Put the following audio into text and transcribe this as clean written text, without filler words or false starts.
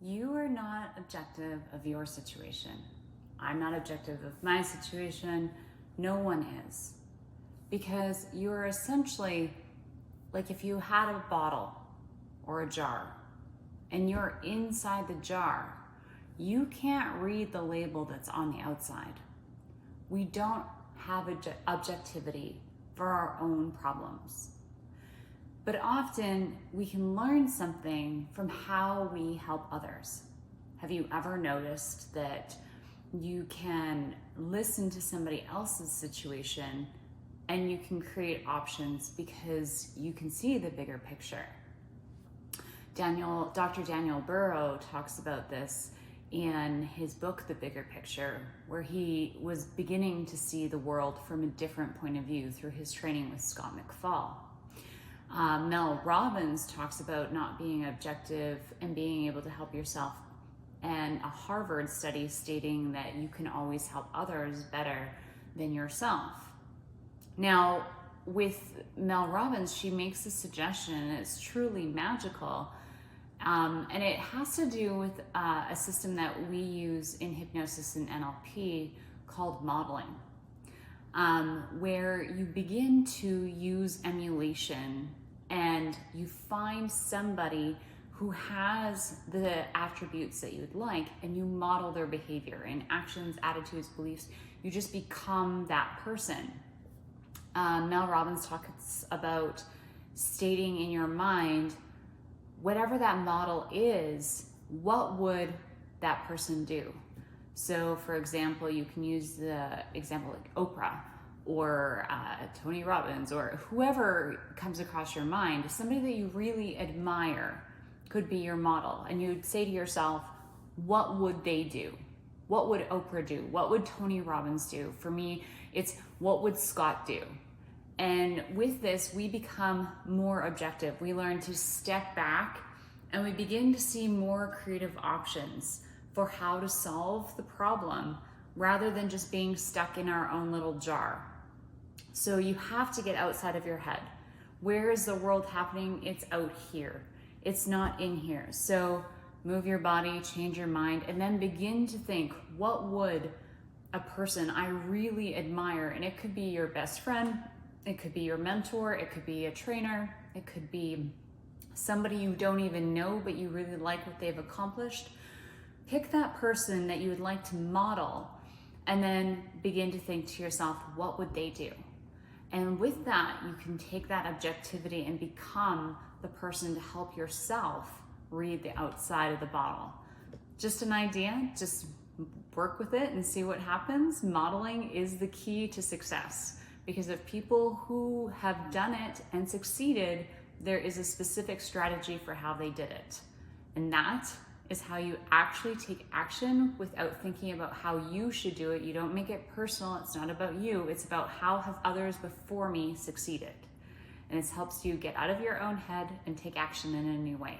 You are not objective of your situation. I'm not objective of my situation. No one is. Because you're essentially like if you had a bottle or a jar and you're inside the jar, you can't read the label that's on the outside. We don't have objectivity for our own problems. But often we can learn something from how we help others. Have you ever noticed that you can listen to somebody else's situation and you can create options because you can see the bigger picture? Dr. Daniel Burrow talks about this in his book, The Bigger Picture, where he was beginning to see the world from a different point of view through his training with Scott McFall. Mel Robbins talks about not being objective and being able to help yourself, and a Harvard study stating that you can always help others better than yourself. Now, with Mel Robbins, she makes a suggestion, and it's truly magical, and it has to do with a system that we use in hypnosis and NLP called modeling, where you begin to use emulation and you find somebody who has the attributes that you would like and you model their behavior and actions, attitudes, beliefs. You just become that person. Mel Robbins talks about stating in your mind, whatever that model is, what would that person do? So for example, you can use the example like Oprah or Tony Robbins or whoever comes across your mind, somebody that you really admire could be your model. And you'd say to yourself, what would they do? What would Oprah do? What would Tony Robbins do? For me, it's what would Scott do? And with this, we become more objective. We learn to step back and we begin to see more creative options for how to solve the problem rather than just being stuck in our own little jar. So you have to get outside of your head. Where is the world happening? It's out here. It's not in here. So move your body, change your mind, and then begin to think, what would a person I really admire, and it could be your best friend, it could be your mentor, it could be a trainer, it could be somebody you don't even know, but you really like what they've accomplished. Pick that person that you would like to model and then begin to think to yourself, what would they do? And with that, you can take that objectivity and become the person to help yourself read the outside of the bottle. Just an idea, just work with it and see what happens. Modeling is the key to success because of people who have done it and succeeded, there is a specific strategy for how they did it. And that is how you actually take action without thinking about how you should do it. You don't make it personal. It's not about you. It's about how have others before me succeeded. And it helps you get out of your own head and take action in a new way.